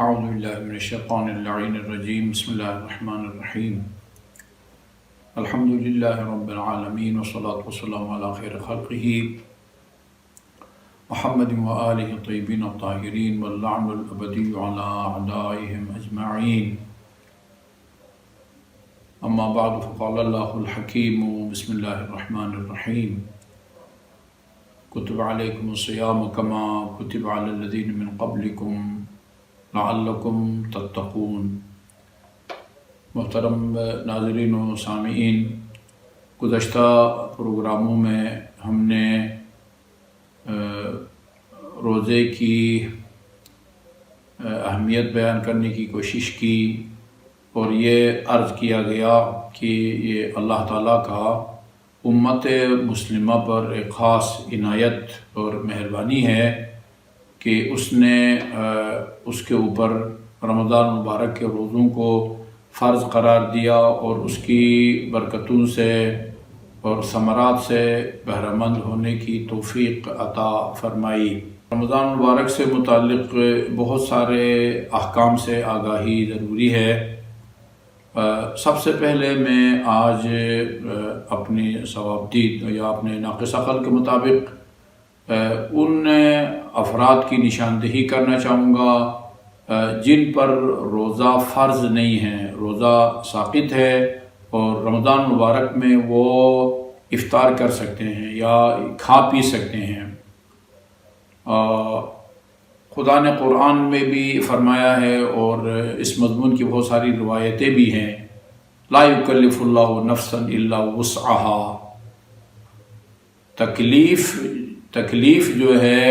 اعوذ باللہ من الشیطان اللعین الرجیم بسم اللہ الرحمن الرحیم الحمدللہ رب العالمین والصلاة والسلام علی خیر خلقہ محمد وآلہ الطیبین الطاہرین واللعن الابدی علی اعدائهم اجمعین اما بعد فقال اللہ الحکیم بسم اللہ الرحمن الرحیم کتب علیکم الصیام کما کتب علی الذین من قبلکم لعلکم تتقون۔ محترم ناظرین و سامعین، گزشتہ پروگراموں میں ہم نے روزے کی اہمیت بیان کرنے کی کوشش کی اور یہ عرض کیا گیا کہ یہ اللہ تعالیٰ کا امت مسلمہ پر ایک خاص عنایت اور مہربانی ہے کہ اس نے اس کے اوپر رمضان مبارک کے روزوں کو فرض قرار دیا اور اس کی برکتوں سے اور ثمرات سے بہرہ مند ہونے کی توفیق عطا فرمائی۔ رمضان مبارک سے متعلق بہت سارے احکام سے آگاہی ضروری ہے۔ سب سے پہلے میں آج اپنی ثوابدید یا اپنے ناقص عقل کے مطابق ان افراد کی نشاندہی کرنا چاہوں گا جن پر روزہ فرض نہیں ہے، روزہ ساقط ہے اور رمضان مبارک میں وہ افطار کر سکتے ہیں یا کھا پی سکتے ہیں۔ خدا نے قرآن میں بھی فرمایا ہے اور اس مضمون کی بہت ساری روایتیں بھی ہیں، لا یکلف اللہ نفسا الا وسعها۔ تکلیف جو ہے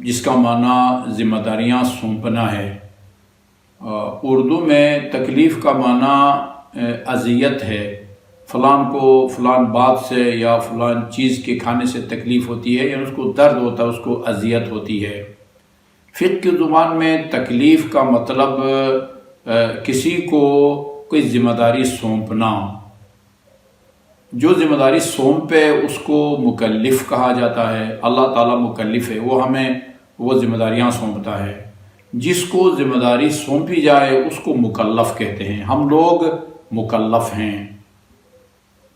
جس کا معنی ذمہ داریاں سونپنا ہے۔ اردو میں تکلیف کا معنی اذیت ہے، فلان کو فلان بات سے یا فلان چیز کے کھانے سے تکلیف ہوتی ہے، یعنی اس کو درد ہوتا ہے، اس کو اذیت ہوتی ہے۔ فقہ کی زبان میں تکلیف کا مطلب کسی کو کوئی ذمہ داری سونپنا، جو ذمہ داری سونپے اس کو مکلف کہا جاتا ہے۔ اللہ تعالیٰ مکلف ہے، وہ ہمیں وہ ذمہ داریاں سونپتا ہے۔ جس کو ذمہ داری سونپی جائے اس کو مکلف کہتے ہیں۔ ہم لوگ مکلف ہیں۔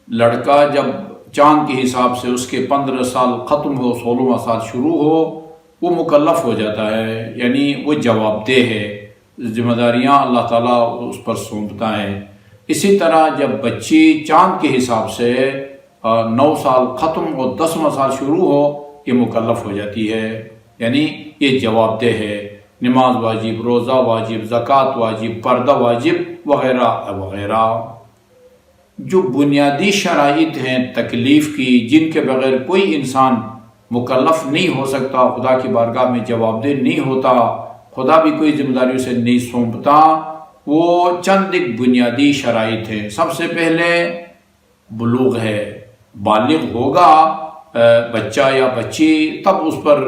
لڑکا جب چاند کے حساب سے اس کے 15 سال ختم ہو، 16واں سال شروع ہو، وہ مکلف ہو جاتا ہے، یعنی وہ جواب دہ ہے، ذمہ داریاں اللہ تعالیٰ اس پر سونپتا ہے۔ اسی طرح جب بچی چاند کے حساب سے 9 سال ختم اور 10واں سال شروع ہو، یہ مکلف ہو جاتی ہے، یعنی یہ جواب دہ ہے۔ نماز واجب، روزہ واجب، زکوٰۃ واجب، پردہ واجب وغیرہ وغیرہ۔ جو بنیادی شرائط ہیں تکلیف کی، جن کے بغیر کوئی انسان مکلف نہیں ہو سکتا، خدا کی بارگاہ میں جواب دہ نہیں ہوتا، خدا بھی کوئی ذمہ داری اسے نہیں سونپتا، وہ چند ایک بنیادی شرائط ہیں۔ سب سے پہلے بلوغ ہے، بالغ ہوگا بچہ یا بچی، تب اس پر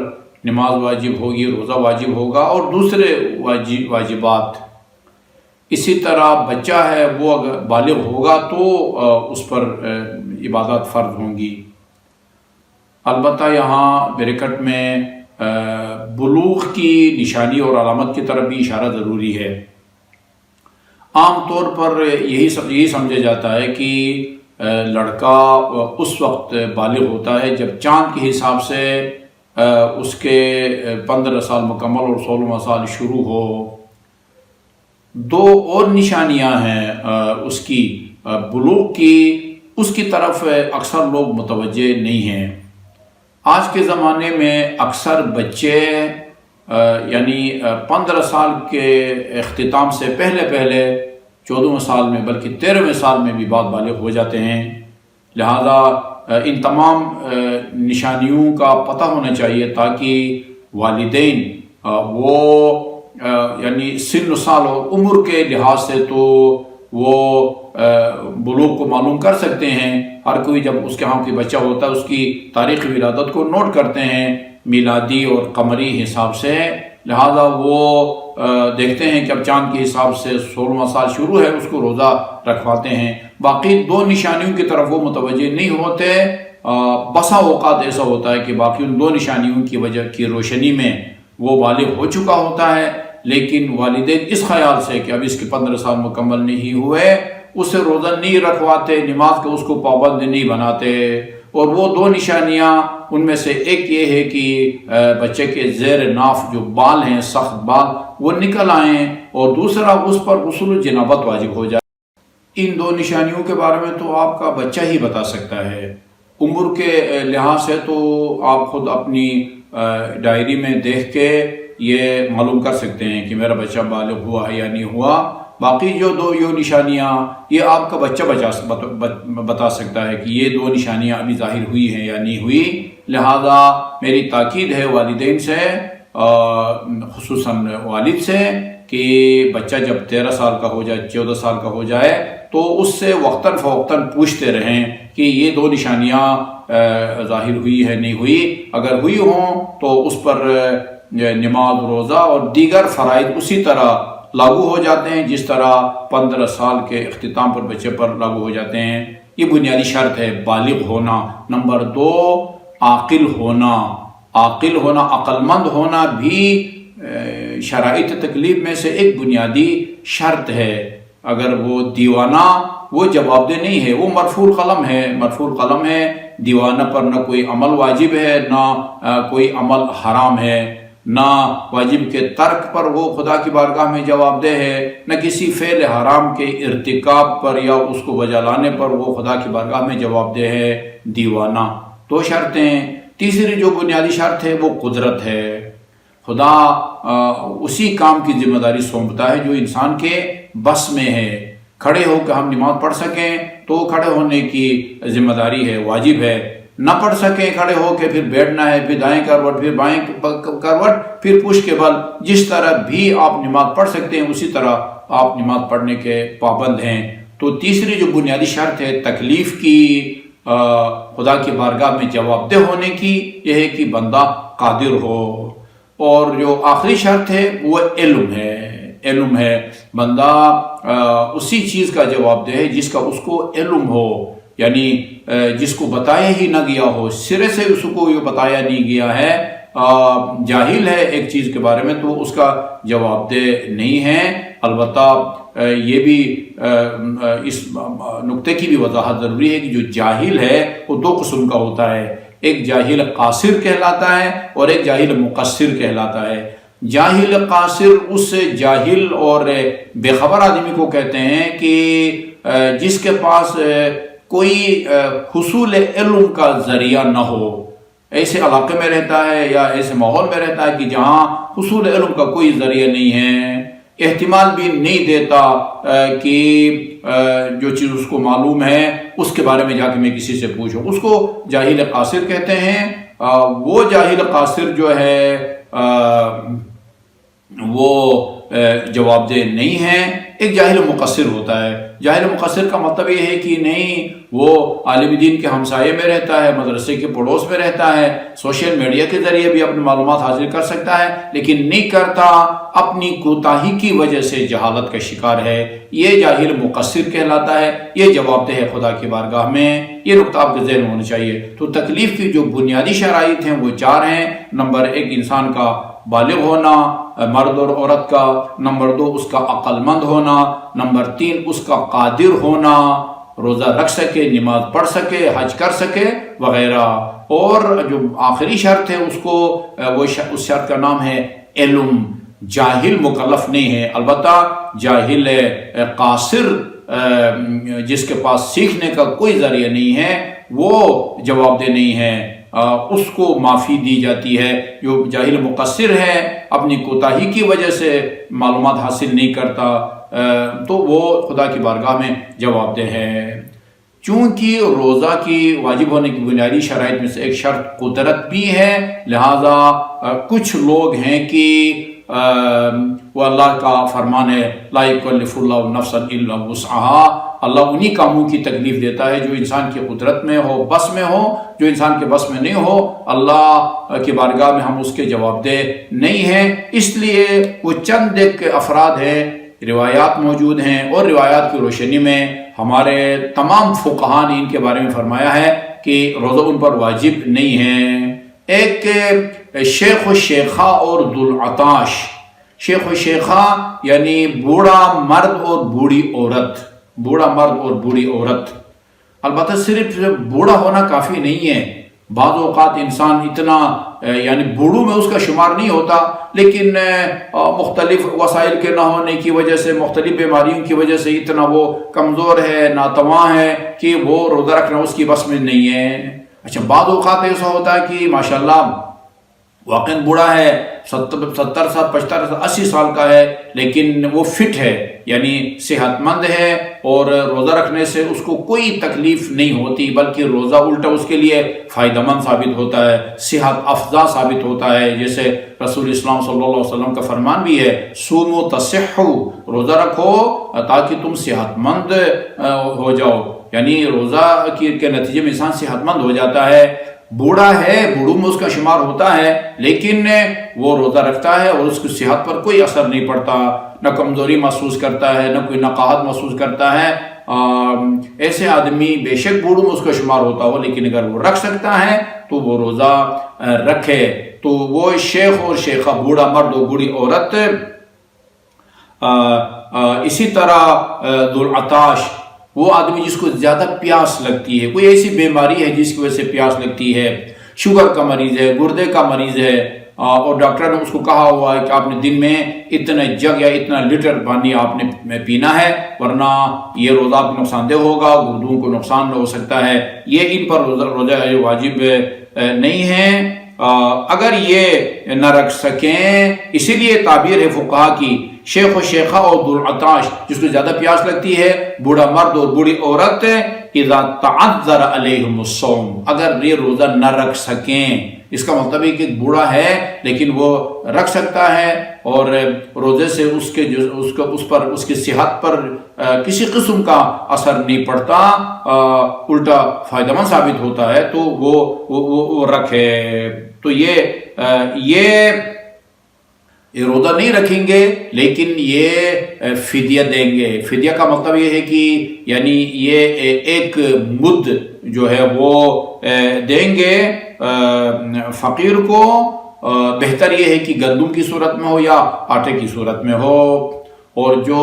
نماز واجب ہوگی، روزہ واجب ہوگا اور دوسرے واجبات۔ اسی طرح بچہ ہے، وہ اگر بالغ ہوگا تو اس پر عبادات فرض ہوں گی۔ البتہ یہاں بریکٹ میں بلوغ کی نشانی اور علامت کی طرف بھی اشارہ ضروری ہے۔ عام طور پر یہی سمجھا جاتا ہے کہ لڑکا اس وقت بالغ ہوتا ہے جب چاند کے حساب سے اس کے 15 سال مکمل اور 16واں سال شروع ہو۔ دو اور نشانیاں ہیں اس کی بلوغ کی، اس کی طرف اکثر لوگ متوجہ نہیں ہیں۔ آج کے زمانے میں اکثر بچے یعنی 15 سال کے اختتام سے پہلے 14ویں سال میں بلکہ 13ویں سال میں بھی بعد بالغ ہو جاتے ہیں۔ لہذا ان تمام نشانیوں کا پتہ ہونا چاہیے تاکہ والدین وہ یعنی سن و سال اور عمر کے لحاظ سے تو وہ بلوغ کو معلوم کر سکتے ہیں۔ ہر کوئی جب اس کے ہاں کوئی بچہ ہوتا ہے اس کی تاریخ ولادت کو نوٹ کرتے ہیں میلادی اور قمری حساب سے، لہذا وہ دیکھتے ہیں کہ اب چاند کے حساب سے 16واں سال شروع ہے، اس کو روزہ رکھواتے ہیں۔ باقی دو نشانیوں کی طرف وہ متوجہ نہیں ہوتے، بسا اوقات ایسا ہوتا ہے کہ باقی ان دو نشانیوں کی وجہ کی روشنی میں وہ بالغ ہو چکا ہوتا ہے، لیکن والدین اس خیال سے کہ اب اس کے 15 سال مکمل نہیں ہوئے اسے روزہ نہیں رکھواتے، نماز کے اس کو پابند نہیں بناتے۔ اور وہ دو نشانیاں ان میں سے ایک یہ ہے کہ بچے کے زیر ناف جو بال ہیں، سخت بال، وہ نکل آئیں، اور دوسرا اس پر غسل جنابت واجب ہو جائے۔ ان دو نشانیوں کے بارے میں تو آپ کا بچہ ہی بتا سکتا ہے۔ عمر کے لحاظ سے تو آپ خود اپنی ڈائری میں دیکھ کے یہ معلوم کر سکتے ہیں کہ میرا بچہ بالغ ہوا ہے یا نہیں ہوا۔ باقی جو دو یہ نشانیاں یہ آپ کا بچہ بتا سکتا ہے کہ یہ دو نشانیاں ابھی ظاہر ہوئی ہیں یا نہیں ہوئی۔ لہذا میری تاکید ہے والدین سے، خصوصاً والد سے، کہ بچہ جب 13 سال کا ہو جائے، 14 سال کا ہو جائے تو اس سے وقتاً فوقتاً پوچھتے رہیں کہ یہ دو نشانیاں ظاہر ہوئی ہے نہیں ہوئی۔ اگر ہوئی ہوں تو اس پر نماز، روزہ اور دیگر فرائض اسی طرح لاگو ہو جاتے ہیں جس طرح 15 سال کے اختتام پر بچے پر لاگو ہو جاتے ہیں۔ یہ بنیادی شرط ہے بالغ ہونا۔ نمبر 2، عاقل ہونا۔ عاقل ہونا، عقل مند ہونا بھی شرائط تکلیف میں سے ایک بنیادی شرط ہے۔ اگر وہ دیوانہ، وہ جواب دہ نہیں ہے، وہ مرفوع القلم ہے، مرفوع القلم ہے۔ دیوانہ پر نہ کوئی عمل واجب ہے، نہ کوئی عمل حرام ہے، نہ واجب کے ترک پر وہ خدا کی بارگاہ میں جواب دہ ہے، نہ کسی فعل حرام کے ارتکاب پر یا اس کو بجا لانے پر وہ خدا کی بارگاہ میں جواب دہ ہے۔ دیوانہ۔ دو شرطیں۔ تیسری جو بنیادی شرط ہے وہ قدرت ہے۔ خدا اسی کام کی ذمہ داری سونپتا ہے جو انسان کے بس میں ہے۔ کھڑے ہو کے ہم نماز پڑھ سکیں تو کھڑے ہونے کی ذمہ داری ہے، واجب ہے۔ نہ پڑھ سکیں کھڑے ہو کے، پھر بیٹھنا ہے، پھر دائیں کروٹ، پھر بائیں کروٹ، پھر پشت کے بل، جس طرح بھی آپ نماز پڑھ سکتے ہیں اسی طرح آپ نماز پڑھنے کے پابند ہیں۔ تو تیسری جو بنیادی شرط ہے تکلیف کی، خدا کی بارگاہ میں جواب دہ ہونے کی، یہ ہے کہ بندہ قادر ہو۔ اور جو آخری شرط ہے وہ علم ہے۔ علم ہے، بندہ اسی چیز کا جواب دہ ہے جس کا اس کو علم ہو، یعنی جس کو بتایا ہی نہ گیا ہو، سرے سے اس کو یہ بتایا نہیں گیا ہے، جاہل ہے ایک چیز کے بارے میں تو اس کا جواب دہ نہیں ہے۔ البتہ یہ بھی اس نقطے کی بھی وضاحت ضروری ہے کہ جو جاہل ہے وہ دو قسم کا ہوتا ہے، ایک جاہل قاصر کہلاتا ہے اور ایک جاہل مقصر کہلاتا ہے۔ جاہل قاصر اس جاہل اور بے خبر آدمی کو کہتے ہیں کہ جس کے پاس کوئی حصول علم کا ذریعہ نہ ہو، ایسے علاقے میں رہتا ہے یا ایسے ماحول میں رہتا ہے کہ جہاں حصول علم کا کوئی ذریعہ نہیں ہے، احتمال بھی نہیں دیتا کہ جو چیز اس کو معلوم ہے اس کے بارے میں جا کے میں کسی سے پوچھوں، اس کو جاہل قاصر کہتے ہیں۔ وہ جاہل قاصر جو ہے وہ جواب دہ نہیں ہے۔ ایک جاہل مقصر ہوتا ہے۔ جاہل مقصر کا مطلب یہ ہے کہ نہیں، وہ عالم دین کے ہمسائے میں رہتا ہے، مدرسے کے پڑوس میں رہتا ہے، سوشل میڈیا کے ذریعے بھی اپنی معلومات حاصل کر سکتا ہے، لیکن نہیں کرتا، اپنی کوتاہی کی وجہ سے جہالت کا شکار ہے، یہ جاہل مقصر کہلاتا ہے، یہ جواب دہ ہے خدا کی بارگاہ میں۔ یہ نقطہ آپ کے ذہن میں ہونا چاہیے۔ تو تکلیف کی جو بنیادی شرائط ہیں وہ 4 ہیں۔ نمبر 1 انسان کا بالغ ہونا، مرد اور عورت کا۔ نمبر 2 اس کا عقل مند ہونا۔ نمبر 3 اس کا قادر ہونا، روزہ رکھ سکے، نماز پڑھ سکے، حج کر سکے وغیرہ۔ اور جو آخری شرط ہے اس کو اس شرط کا نام ہے علم۔ جاہل مکلف نہیں ہے، البتہ جاہل قاصر جس کے پاس سیکھنے کا کوئی ذریعہ نہیں ہے وہ جواب دہ نہیں ہے، اس کو معافی دی جاتی ہے۔ جو جاہل مقصر ہے، اپنی کوتاہی کی وجہ سے معلومات حاصل نہیں کرتا، تو وہ خدا کی بارگاہ میں جواب دہ ہے۔ چونکہ روزہ کی واجب ہونے کی بنیادی شرائط میں سے ایک شرط قدرت بھی ہے، لہذا کچھ لوگ ہیں کہ وہ اللہ کا فرمان ہے لا یکلف اللہ نفسا الا وسعها، اللہ انہی کاموں کی تکلیف دیتا ہے جو انسان کی قدرت میں ہو، بس میں ہو۔ جو انسان کے بس میں نہیں ہو، اللہ کی بارگاہ میں ہم اس کے جواب دہ نہیں ہیں۔ اس لیے وہ چند ایک افراد ہیں، روایات موجود ہیں، اور روایات کی روشنی میں ہمارے تمام فقہاء نے ان کے بارے میں فرمایا ہے کہ روزہ ان پر واجب نہیں ہے۔ ایک شیخ و شیخہ اور ذوالعطاش، شیخ و شیخہ یعنی بوڑھا مرد اور بوڑھی عورت، بوڑھا مرد اور بوڑھی عورت۔ البتہ صرف بوڑھا ہونا کافی نہیں ہے، بعض اوقات انسان اتنا یعنی بوڑھوں میں اس کا شمار نہیں ہوتا، لیکن مختلف وسائل کے نہ ہونے کی وجہ سے، مختلف بیماریوں کی وجہ سے اتنا وہ کمزور ہے، ناتواں ہے کہ وہ روزہ رکھنا اس کی بس میں نہیں ہے۔ اچھا، بعض اوقات ایسا ہوتا ہے کہ ماشاءاللہ واقعی بوڑھا ہے، 70 سال، 75 سال، 80 سال کا ہے، لیکن وہ فٹ ہے، یعنی صحت مند ہے، اور روزہ رکھنے سے اس کو کوئی تکلیف نہیں ہوتی، بلکہ روزہ الٹا اس کے لیے فائدہ مند ثابت ہوتا ہے، صحت افزا ثابت ہوتا ہے۔ جیسے رسول اسلام صلی اللہ علیہ وسلم کا فرمان بھی ہے، سومو تصحو، روزہ رکھو تاکہ تم صحت مند ہو جاؤ، یعنی روزہ کے نتیجے میں انسان صحت مند ہو جاتا ہے۔ بوڑھا ہے، بوڑھوں میں اس کا شمار ہوتا ہے، لیکن وہ روزہ رکھتا ہے اور اس کی صحت پر کوئی اثر نہیں پڑتا، نہ کمزوری محسوس کرتا ہے، نہ کوئی نقاہت محسوس کرتا ہے۔ ایسے آدمی بے شک بوڑھوں میں اس کا شمار ہوتا ہو، لیکن اگر وہ رکھ سکتا ہے تو وہ روزہ رکھے۔ تو وہ شیخ اور شیخہ، بوڑھا مرد اور بوڑھی عورت۔ اسی طرح ذوالعطاش، وہ آدمی جس کو زیادہ پیاس لگتی ہے، کوئی ایسی بیماری ہے جس کی وجہ سے پیاس لگتی ہے، شوگر کا مریض ہے، گردے کا مریض ہے، اور ڈاکٹر نے اس کو کہا ہوا ہے کہ آپ نے دن میں اتنا جگ یا اتنا لیٹر پانی آپ نے پینا ہے، ورنہ یہ روزہ آپ کو نقصان دہ ہوگا، گردوں کو نقصان ہو سکتا ہے۔ یہ ان پر روزہ واجب نہیں ہے اگر یہ نہ رکھ سکیں۔ اسی لیے تعبیر ہے فقہا کی، شیخ و شیخہ اور ذوالعطاش، جس کو زیادہ پیاس لگتی ہے، بوڑھا مرد اور بوڑھی عورت، اذا تعذر علیہم الصوم، اگر یہ روزہ نہ رکھ سکیں۔ اس کا مطلب ہے کہ بوڑھا ہے لیکن وہ رکھ سکتا ہے، اور روزے سے اس کی صحت پر کسی قسم کا اثر نہیں پڑتا، الٹا فائدہ مند ثابت ہوتا ہے، تو وہ رکھے۔ تو یہ روزہ نہیں رکھیں گے، لیکن یہ فدیہ دیں گے۔ فدیہ کا مطلب یہ ہے کہ یعنی یہ ایک مد جو ہے وہ دیں گے فقیر کو۔ بہتر یہ ہے کہ گندم کی صورت میں ہو یا آٹے کی صورت میں ہو، اور جو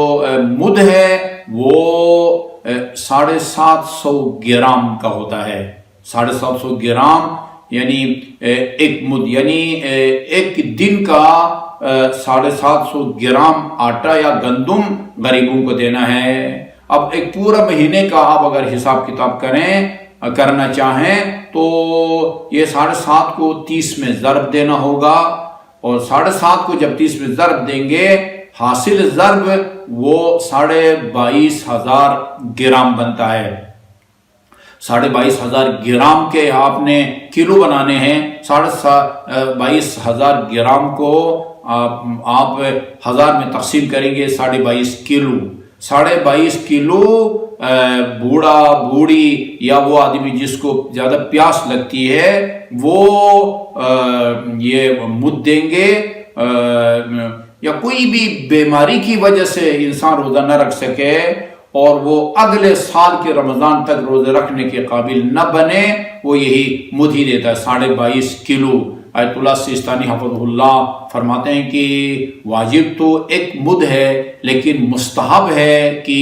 مد ہے وہ 750 گرام کا ہوتا ہے۔ 750 گرام یعنی ایک مد، یعنی ایک دن کا 750 گرام آٹا یا گندم غریبوں کو دینا ہے۔ اب ایک پورا مہینے کا آپ اگر حساب کتاب کرنا چاہیں تو یہ 7.5 کو 30 میں ضرب دینا ہوگا، اور 7.5 کو جب 30 میں ضرب دیں گے، حاصل ضرب وہ 22,500 گرام بنتا ہے۔ 22,500 گرام کے آپ نے کلو بنانے ہیں، 22,500 گرام کو آپ 1000 میں تقسیم کریں گے، 22.5 کلو۔ 22.5 کلو بوڑھا بوڑھی یا وہ آدمی جس کو زیادہ پیاس لگتی ہے وہ یہ مد دیں گے۔ یا کوئی بھی بیماری کی وجہ سے انسان روزہ نہ رکھ سکے اور وہ اگلے سال کے رمضان تک روزے رکھنے کے قابل نہ بنے، وہ یہی مد ہی دیتا ہے، 22.5 کلو۔ آیت اللہ سیستانی حفظہ اللہ فرماتے ہیں کہ واجب تو ایک مد ہے، لیکن مستحب ہے کہ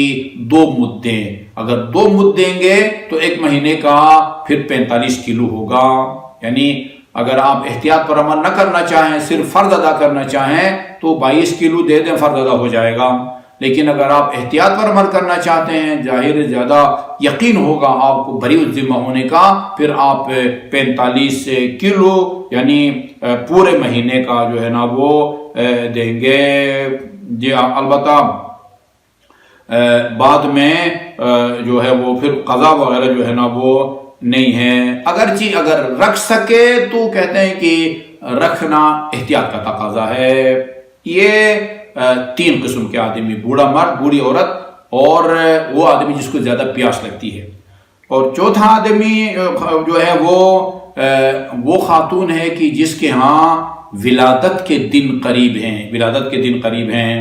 2 مد دیں۔ اگر 2 مد دیں گے تو ایک مہینے کا پھر 45 کلو ہوگا۔ یعنی اگر آپ احتیاط پر عمل نہ کرنا چاہیں، صرف فرض ادا کرنا چاہیں تو 22 کلو دے دیں، فرض ادا ہو جائے گا۔ لیکن اگر آپ احتیاط پر عمل کرنا چاہتے ہیں، ظاہر زیادہ یقین ہوگا آپ کو بری الذمہ ہونے کا، پھر آپ 45 کلو یعنی پورے مہینے کا جو ہے نا وہ دیں گے۔ جی البتہ بعد میں جو ہے وہ پھر قضا وغیرہ جو ہے نا وہ نہیں ہے۔ اگرچہ اگر رکھ سکے تو کہتے ہیں کہ رکھنا احتیاط کا تقاضا ہے۔ یہ 3 قسم کے آدمی، بوڑھا مرد، بوڑھی عورت، اور وہ آدمی جس کو زیادہ پیاس لگتی ہے۔ اور چوتھا آدمی جو ہے وہ خاتون ہے کہ جس کے ہاں ولادت کے دن قریب ہیں،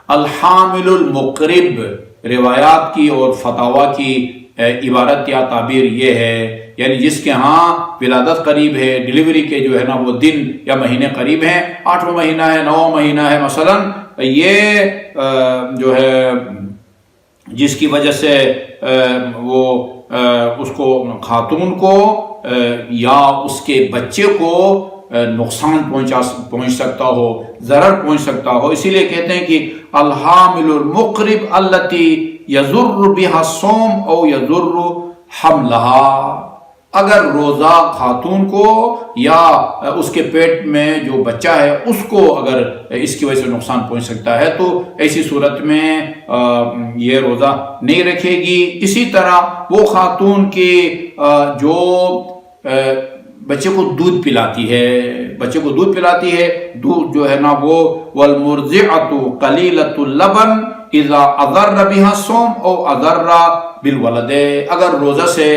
الحامل المقرب، روایات کی اور فتاوی کی عبارت یا تعبیر یہ ہے، یعنی جس کے ہاں ولادت قریب ہے، ڈیلیوری کے جو ہے نا وہ دن یا مہینے قریب ہیں، 8واں مہینہ ہے، 9واں مہینہ ہے مثلا، یہ جو ہے جس کی وجہ سے وہ اس کو خاتون کو یا اس کے بچے کو نقصان پہنچ سکتا ہو، ضرر پہنچ سکتا ہو، اسی لیے کہتے ہیں کہ الحامل المقرب التی یضر بها الصوم او یضر حملها، اگر روزہ خاتون کو یا اس کے پیٹ میں جو بچہ ہے اس کو اگر اس کی وجہ سے نقصان پہنچ سکتا ہے تو ایسی صورت میں یہ روزہ نہیں رکھے گی۔ اسی طرح وہ خاتون کی جو بچے کو دودھ پلاتی ہے، دودھ جو ہے نا وہ والمرضعۃ قلیلۃ اللبن اذا اضر بها الصوم او اضر بالولد، اگر روزہ سے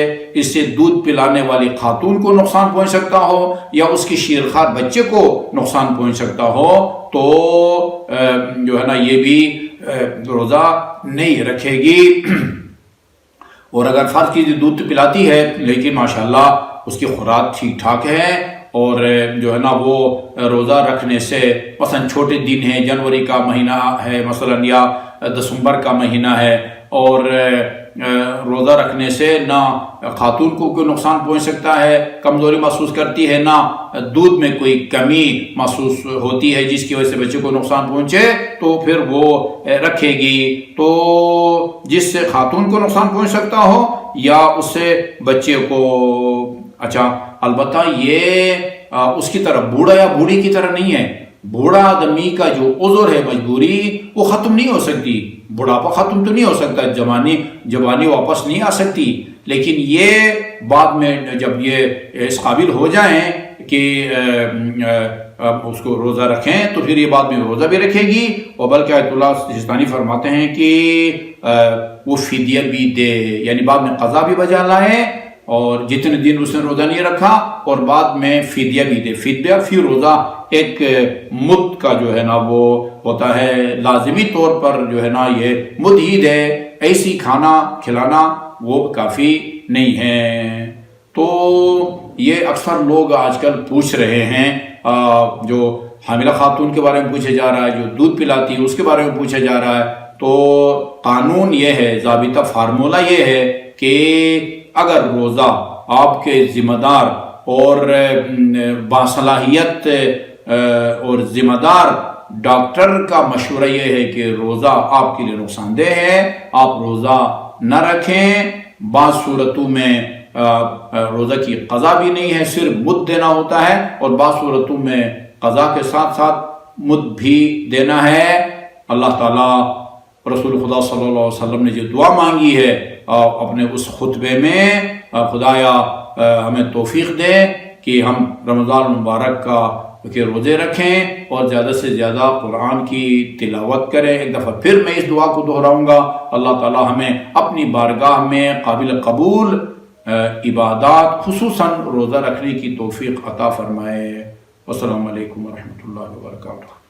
اس سے دودھ پلانے والی خاتون کو نقصان پہنچ سکتا ہو یا اس کی شیرخوار بچے کو نقصان پہنچ سکتا ہو تو جو ہے نا یہ بھی روزہ نہیں رکھے گی۔ اور اگر فرض کیجیے دودھ پلاتی ہے لیکن ماشاءاللہ اس کی خوراک ٹھیک ٹھاک ہے اور جو ہے نا وہ روزہ رکھنے سے مثلا چھوٹے دن ہیں، جنوری کا مہینہ ہے مثلا یا دسمبر کا مہینہ ہے، اور روزہ رکھنے سے نہ خاتون کو کوئی نقصان پہنچ سکتا ہے، کمزوری محسوس کرتی ہے، نہ دودھ میں کوئی کمی محسوس ہوتی ہے جس کی وجہ سے بچے کو نقصان پہنچے، تو پھر وہ رکھے گی۔ تو جس سے خاتون کو نقصان پہنچ سکتا ہو یا اس سے بچے کو، اچھا البتہ یہ اس کی طرح بوڑھا یا بوڑھی کی طرح نہیں ہے، بوڑھا آدمی کا جو عذر ہے، مجبوری، وہ ختم نہیں ہو سکتی، بڑھاپا ختم تو نہیں ہو سکتا، جوانی واپس نہیں آ سکتی، لیکن یہ بعد میں جب یہ اس قابل ہو جائیں کہ اس کو روزہ رکھیں تو پھر یہ بعد میں روزہ بھی رکھے گی، اور بلکہ آیت اللہ سجستانی فرماتے ہیں کہ وہ فدیہ بھی دے، یعنی بعد میں قضا بھی بجا لائے، اور جتنے دن اس نے روزہ نہیں رکھا اور بعد میں فدیہ بھی دے۔ فدیہ فی روزہ ایک مد کا جو ہے نا وہ ہوتا ہے، لازمی طور پر جو ہے نا یہ مد ہی دے، ایسی کھانا کھلانا وہ کافی نہیں ہے۔ تو یہ اکثر لوگ آج کل پوچھ رہے ہیں، جو حاملہ خاتون کے بارے میں پوچھا جا رہا ہے، جو دودھ پلاتی ہے اس کے بارے میں پوچھا جا رہا ہے، تو قانون یہ ہے، ضابطہ فارمولہ یہ ہے کہ اگر روزہ آپ کے ذمہ دار اور باصلاحیت اور ذمہ دار ڈاکٹر کا مشورہ یہ ہے کہ روزہ آپ کے لیے نقصان دہ ہے، آپ روزہ نہ رکھیں، بعض صورتوں میں روزہ کی قضا بھی نہیں ہے، صرف مد دینا ہوتا ہے، اور بعض صورتوں میں قضا کے ساتھ ساتھ مد بھی دینا ہے۔ اللہ تعالیٰ رسول خدا صلی اللہ علیہ وسلم نے جو دعا مانگی ہے اپنے اس خطبے میں، خدایا ہمیں توفیق دے کہ ہم رمضان المبارک کے روزے رکھیں اور زیادہ سے زیادہ قرآن کی تلاوت کریں۔ ایک دفعہ پھر میں اس دعا کو دہراؤں گا، اللہ تعالی ہمیں اپنی بارگاہ میں قابل قبول عبادات خصوصاً روزہ رکھنے کی توفیق عطا فرمائے۔ السلام علیکم ورحمۃ اللہ وبرکاتہ۔